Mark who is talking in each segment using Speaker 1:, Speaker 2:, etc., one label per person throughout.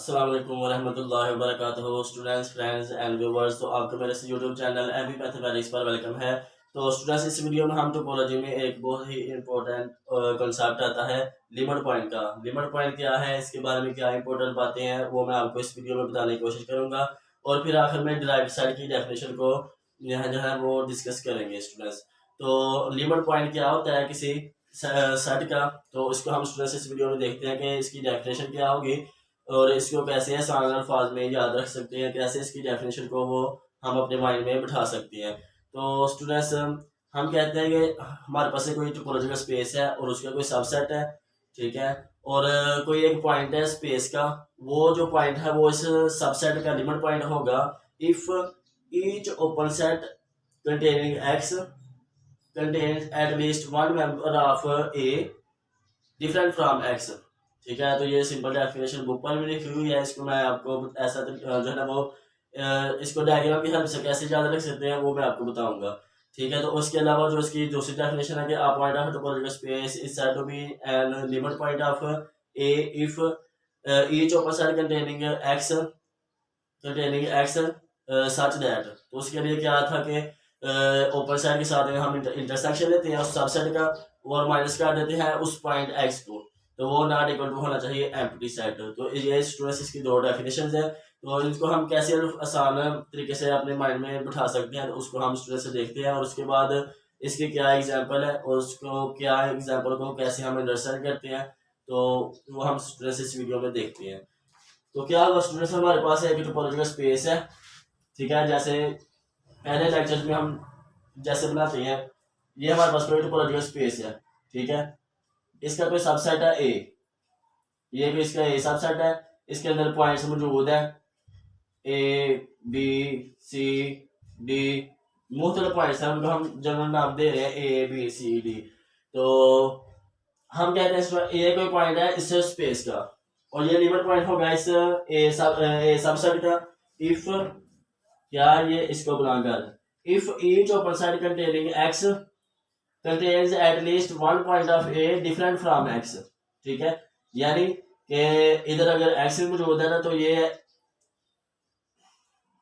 Speaker 1: अस्सलाम वालेकुम वरहमतुल्लाहि वबरकातुहू। स्टूडेंट्स, फ्रेंड्स एंड व्यूवर्स, तो आपका मेरे से यूट्यूब चैनल एमपी मैथमेटिक्स पर वेलकम है। तो स्टूडेंट्स, इस वीडियो में हम टोपोलॉजी में एक बहुत ही इंपॉर्टेंट कंसेप्ट आता है लिमिट पॉइंट का। लिमिट पॉइंट क्या है, इसके बारे में क्या इंपॉर्टेंट बातें हैं, वो मैं आपको इस वीडियो में बताने की कोशिश करूंगा। और फिर आखिर में डिराइव्ड साइड की डेफिनेशन को यहाँ जो है वो डिस्कस करेंगे स्टूडेंट्स। तो लिमिट पॉइंट क्या होता है किसी सेट का, तो इसको हम स्टूडेंट्स इस वीडियो में देखते हैं कि इसकी डेफिनेशन क्या होगी और इसको कैसे आसान अल्फाज में याद रख सकते हैं, कैसे इसकी डेफिनेशन को वो हम अपने माइंड में बिठा सकते हैं। तो स्टूडेंट्स, हम कहते हैं कि हमारे पास कोई टोपोलॉजिकल स्पेस है और उसका कोई सबसेट है, ठीक है। और कोई एक पॉइंट है स्पेस का, वो जो पॉइंट है वो इस सबसेट का लिमिट पॉइंट होगा if each open set containing x contains at least one member of a different from x। ठीक है, तो ये सिंपल डेफिनेशन बुक पर भी लिखी हुई है। इसको मैं आपको ऐसा जो है ना वो इसको डायग्राम की हेल्प से कैसे याद रख सकते हैं वो मैं आपको बताऊंगा। ठीक है, तो उसके अलावा जो इसकी दूसरी डेफिनेशन है कि a point of topological space is said to be an limit point of A if each open set containing x such that. तो उसके लिए क्या था कि ओपन सेट के साथ हम इंटरसेक्शन लेते हैं उस सबसेट का और माइनस कर देते हैं उस पॉइंट एक्स को, तो वो नॉट इक्वल टू होना चाहिए एम्प्टी सेट। तो ये स्टूडेंट्स इसकी दो डेफिनेशंस है, तो इनको हम कैसे आसान तरीके से अपने माइंड में बिठा सकते हैं, तो उसको हम स्टूडेंट से देखते हैं। और उसके बाद इसकी क्या एग्जांपल है और उसको क्या एग्जांपल को कैसे हम अंडरस्टैंड करते हैं, तो वो हम स्टूडेंट्स इस वीडियो में देखते हैं। तो क्या होगा स्टूडेंट्स, हमारे पास एक टोपोलॉजिकल स्पेस है, ठीक है। जैसे पहले लेक्चर में हम जैसे बनाते हैं, ये हमारे पास कोई टोपोलॉजिकल स्पेस है, ठीक है। इसका कोई सबसेट है ए, ये भी इसका ए सबसेट है। इसके अंदर पॉइंट्स मौजूद है ए बी सी डी, मुख्तलिफ पॉइंट्स हैं, उनको हम जनरल नाम दे रहे हैं ए बी सी डी। तो हम कहते हैं इसमें ये कोई पॉइंट है इस स्पेस का और ये लिमिट पॉइंट होगा इस ए सबसेट का इफ क्या ये इसको बिलोंग कर if each open set containing x contains at least one point of a different from x. ठीक है, यानी कि इधर अगर एक्स मौजूद है ना तो ये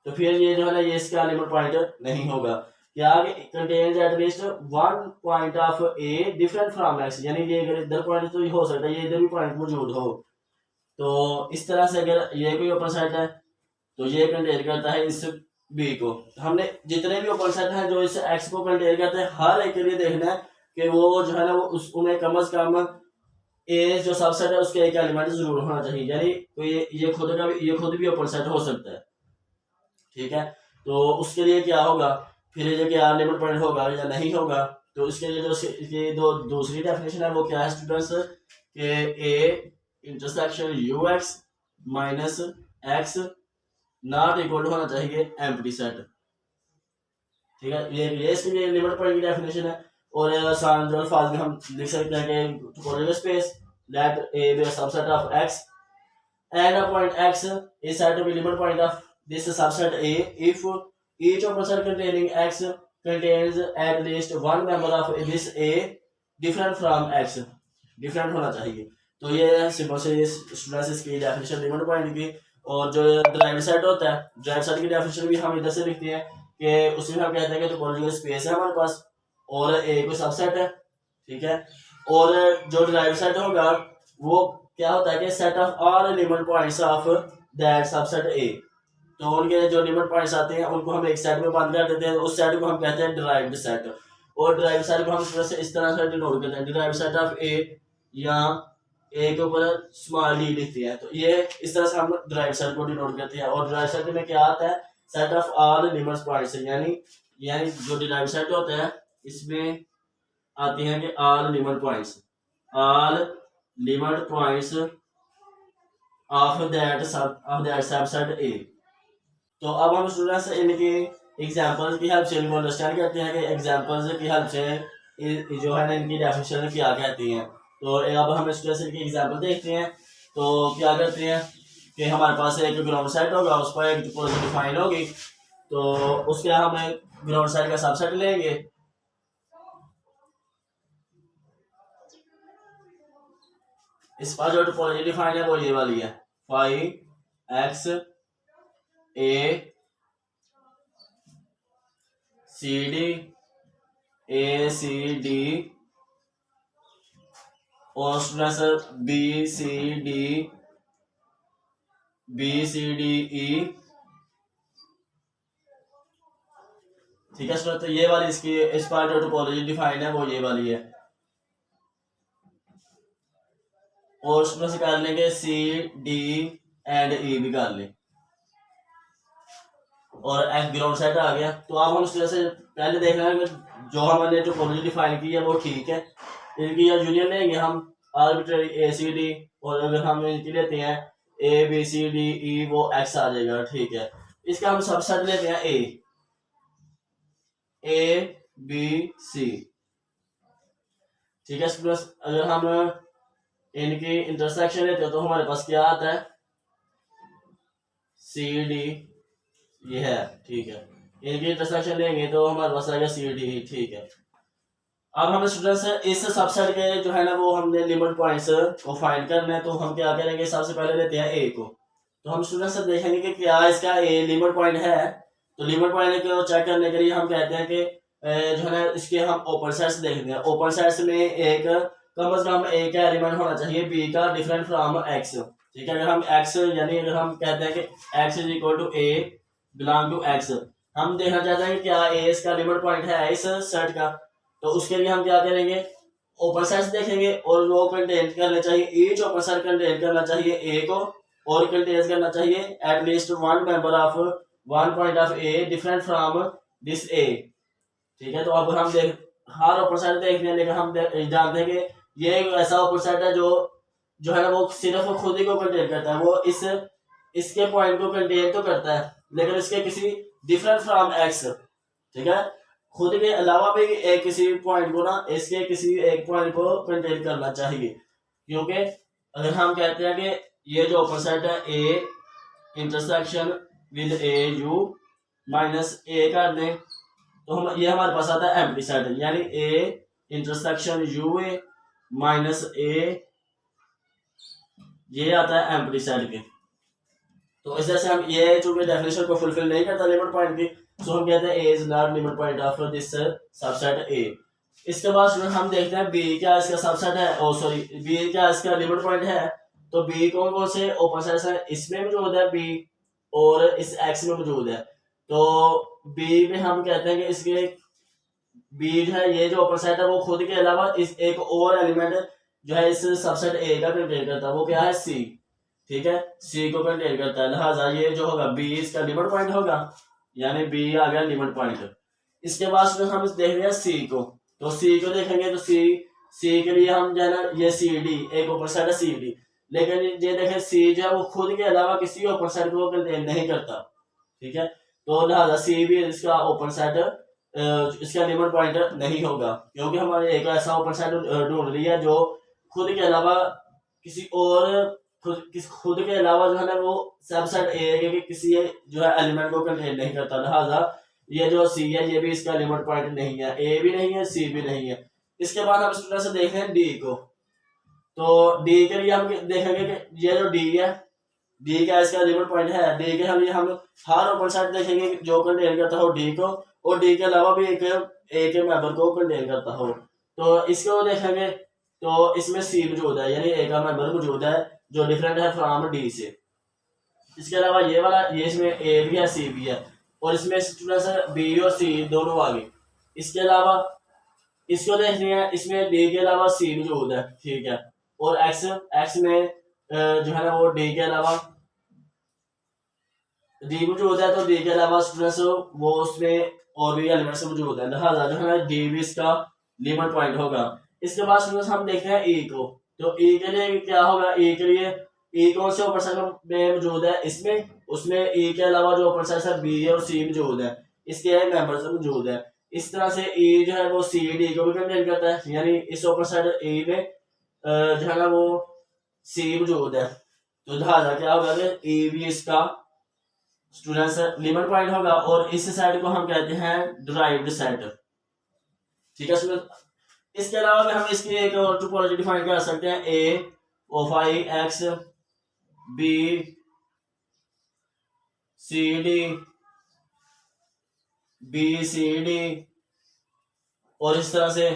Speaker 1: तो फिर ये जो है ना ये इसका लिमिट पॉइंट नहीं होगा। क्या contains at least one point of a different from x, यानी ये अगर इधर पॉइंट तो ये हो सकता है ये इधर भी पॉइंट मौजूद हो। तो इस तरह से अगर ये कोई ओपन सेट है तो ये कंटेन करता है इस बी को। हमने जितने भी ओपन सेट हैं जो इस एक्स को कंटेन करते हैं हर एक के लिए देखना है कि वो जो है ना वो उन्हें कम अज कम ए जो सबसेट है उसके एक एलिमेंट जरूर होना चाहिए, यानी तो ये खुद भी ओपन सेट हो सकता है। ठीक है, तो उसके लिए क्या होगा, फिर ये क्या लिमिट पॉइंट होगा या नहीं होगा। तो इसके लिए जो ये दो दूसरी डेफिनेशन है वो क्या है स्टूडेंट्स, के ए intersection you x minus x not equal होना चाहिए एम्प्टी सेट। ठीक है, ये इसके लिए लिमिट पॉइंट की डेफिनेशन है। और आसान जो अल्फाज में हम लिख सकते हैं कि topological space let A be a subset of x and a point x is said to be limit point of this subset A if each open set containing x contains at least one member of this A different from x, different होना चाहिए। तो ये simple से ये students इसकी definition limit point की। और जो ड्राइव सेट होता है, ड्राइव सेट की डेफिनेशन भी हम इधर से लिखते हैं कि उसमें हम कहते हैं कि टोपोलॉजिकल स्पेस है हमारे पास और ए कोई सबसेट है, ठीक है। और जो ड्राइव सेट होगा वो क्या होता है कि set of all limit points of that subset A. तो उनके जो लिमिट पॉइंट्स आते हैं उनको हम एक सेट में बंद कर देते हैं, उस सेट को हम कहते हैं डिराइव्ड सेट। और डिराइव्ड सेट को हम इस तरह से डिनोट करते हैं, डिराइव्ड सेट ऑफ ए या ए के ऊपर स्मॉल डी लिखते हैं। तो ये इस तरह से हम डिराइव्ड सेट को डिनोट करते हैं। और डिराइव्ड सेट में क्या आता है, set of all limit points, यानी जो डिराइव्ड सेट होता है इसमें आती हैं कि all limit points of that subset A. तो अब हम स्टूडेंट्स इनकी एग्जांपल्स की हेल्प से इनको अंडरस्टैंड करते हैं कि एग्जांपल्स की हेल्प से जो है ना इनकी डेफिनेशन क्या कहती हैं। तो अब हम स्टूडेंट्स इनकी एग्जांपल देखते हैं। तो क्या करते हैं कि हमारे पास एक ग्राउंड सेट होगा, उस पर एक टोपोलॉजी डिफाइन होगी, तो उसके हम ग्राउंड सेट का सबसेट लेंगे। इस पर जो टोपोलॉजी डिफाइन है वो ये वाली है phi x A C D A C D और students B C D E, ठीक है स्टूडेंट। तो ये वाली इसकी इस पार्ट जो टोपोलॉजी डिफाइंड है वो ये वाली है। और उसमें से कर लेंगे सी डी एंड ई भी कर लें और एक्स ग्राउंड सेट आ गया। तो अब हम उस तरह से पहले देखना है कि जो हमने टोपोलॉजी डिफाइन की है वो ठीक है। इनकी या यूनियन लेंगे हम आर्बिट्रेरी ए सी डी, और अगर हम इनकी लेते हैं ए बी सी डी ई वो एक्स आ जाएगा, ठीक है। इसका हम सबसेट लेते हैं ए बी सी, ठीक है स्टूडेंट्स। अगर हम इनकी इंटरसेक्शन लेते हैं तो हमारे पास क्या आता है, सी डी ये है, ठीक है। इनकी इंटरसेक्शन लेंगे तो हमारे पास आएगा सी डी, ठीक है। अब हमें स्टूडेंट्स इस सबसेट के जो है ना वो हमने लिमिट पॉइंट्स को फाइंड करना है। तो हम क्या करेंगे, सबसे पहले लेते हैं ए को। तो हम स्टूडेंट्स देखेंगे कि क्या इसका ए लिमिट पॉइंट है। तो लिमिट पॉइंट को चेक करने के लिए हम कहते हैं कि जो है ना इसके हम ओपन सेट्स देखते हैं। ओपन सेट्स में एक कम से कम एक एलिमेंट होना चाहिए बी का डिफरेंट फ्रॉम एक्स, ठीक है। अगर हम एक्स यानी अगर हम कहते हैं कि x is equal to a belong to x, हम देखना चाहते हैं कि क्या ए इसका लिमिट पॉइंट है इस सेट का। तो उसके लिए हम क्या करेंगे, ओपन सेट्स देखेंगे और वो कंटेन करना चाहिए, ईच ओपन सेट कंटेन करना चाहिए ए को, और कंटेन करना चाहिए at least one member of one point of a different from this A, ठीक है। तो अब हम देख हर ओपन सेट देखते हैं, लेकिन हम जानते हैं कि ये एक ऐसा ओपन सेट है जो है ना वो सिर्फ खुद ही को कंटेन करता है। वो इसके पॉइंट को कंटेन तो करता है लेकिन इसके किसी डिफरेंट फ्रॉम एक्स, ठीक है। खुद के अलावा भी एक किसी पॉइंट को ना इसके किसी एक पॉइंट को कंटेन करना चाहिए। क्योंकि अगर हम कहते हैं कि ये जो ओपन सेट है A intersection with A U minus A कर दें तो हम ये हमारे पास आता है एम्प्टी सेट, यानी A intersection U A minus A ये आता है एम्प्टी सेट के। तो इस तरह से हम ये चूंकि डेफिनेशन को फुलफिल नहीं करता लिमिट पॉइंट की, सो हम कहते हैं A is not limit point of this subset A. इसके बाद हम देखते हैं बी क्या इसका सबसेट है, ओ सॉरी बी क्या इसका लिमिट पॉइंट है। तो बी कौन कौन से ओपन सेट्स है, इसमें मौजूद है बी और इस एक्स में मौजूद है। तो बी में हम कहते हैं कि इसके बी जो है ये जो ओपन सेट है वो खुद के अलावा इस एक और एलिमेंट जो है इस सबसेट ए का कंटेन करता है, वो क्या है सी, ठीक है। सी को कंटेन करता है, लिहाजा ये जो होगा बी इसका लिमिट पॉइंट होगा, यानी बी आ गया लिमिट पॉइंट। इसके बाद हम देख रहे हैं सी को। तो सी को देखेंगे तो सी के लिए हम जो है ना ये सी डी एक ओपन सेट है सी डी, लेकिन ये देखें सी जो है वो खुद के अलावा किसी ओपन सेट को कंटेन नहीं करता, ठीक है। तो लिहाजा सी भी इसका ओपन सेट इसका लिमिट पॉइंट नहीं होगा, क्योंकि हमारे एक ऐसा ओपन सेट ढूंढ लिया जो खुद के अलावा किसी और खुद के अलावा जो है ना वो सबसेट ए के किसी जो है एलिमेंट को कंटेन नहीं करता। लिहाजा ये जो सी है ये भी इसका लिमिट पॉइंट नहीं है, ए भी नहीं है सी भी नहीं है। इसके बाद हम इस तरह से देख रहे हैं डी को। तो डी के लिए हम देखेंगे कि ये जो डी है डी का इसका लिमिट पॉइंट है, डी के लिए हम हर ओपन सेट देखेंगे जो कंटेन करता हो डी को, और डी के अलावा भी एक मेंबर को कंटेन करता हो। तो इसको देखेंगे तो इसमें सी मौजूद है, यानी ए का मेंबर मौजूद है जो डिफरेंट है फ्रॉम डी से। इसके अलावा ये वाला ये इसमें ए भी है सी भी है, और इसमें स्टूडेंट्स बी और सी दोनों आ गए। इसके अलावा इसको देखते हैं, इसमें डी के अलावा सी मौजूद है, ठीक है। और एक्स में जो है ना वो डी के अलावा डी मौजूद है, तो डी के अलावा स्टूडेंट्स वो उसमें और भी एलिमेंट्स मौजूद है, लिहाजा जो है ना डी भी इसका लिमिट पॉइंट होगा। इसके बाद स्टूडेंट्स हम देखते हैं ई को। तो ई के लिए क्या होगा, ई के लिए ई कौन से ओपन सेट में मौजूद है, इसमें उसमें ई के अलावा जो ओपन सेट है बी और सी मौजूद है, इसके मेंबर्स मौजूद है। इस तरह से ई जो है वो सी डी को भी कंटेन करता है, यानी इस ओपन सेट ई में जो है ना वो सी मौजूद है। तो लिहाजा क्या होगा कि ई भी इसका स्टूडेंट्स लिमिट पॉइंट होगा, और इस सेट को हम कहते हैं डिराइव्ड सेट, ठीक है स्टूडेंट। इसके अलावा भी हम इसकी एक और टोपोलॉजी डिफाइन कर सकते हैं, A of I X B C D, B C D, और इस तरह से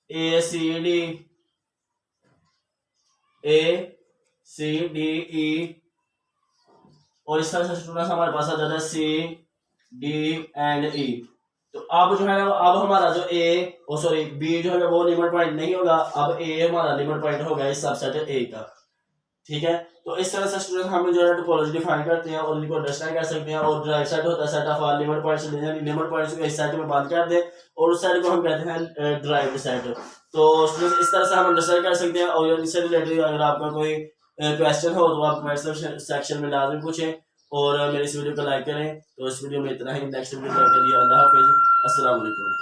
Speaker 1: ए C D, A C D ई, और इस तरह से स्टूडेंट्स हमारे पास आ जाता है सी डी एंड ई। तो अब जो है ना, अब हमारा जो ए ओ सॉरी बी जो है वो लिमिट पॉइंट नहीं होगा, अब ए हमारा लिमिट पॉइंट होगा इस सबसेट ए का। ठीक है, तो इस तरह से स्टूडेंट हम जो है टोपोलॉजी डिफाइन करते हैं और इनको अंडरस्टैंड कर सकते हैं। और ड्राइव सेट होता है set of all limit points, यानी लिमिट पॉइंट्स को इस सेट में बांध कर दे और उस सेट को हम कहते हैं ड्राइव सेट। तो स्टूडेंट्स इस तरह से हम अंडरस्टैंड कर सकते हैं। और इससे रिलेटेड अगर आपका कोई क्वेश्चन हो तो आप कमेंट सेक्शन में लाजमी पूछें और मेरे इस वीडियो को लाइक करें। तो इस वीडियो में इतना ही, नेक्स्ट वीडियो तक के लिए अल्लाह हाफिज़, अस्सलाम वालेकुम।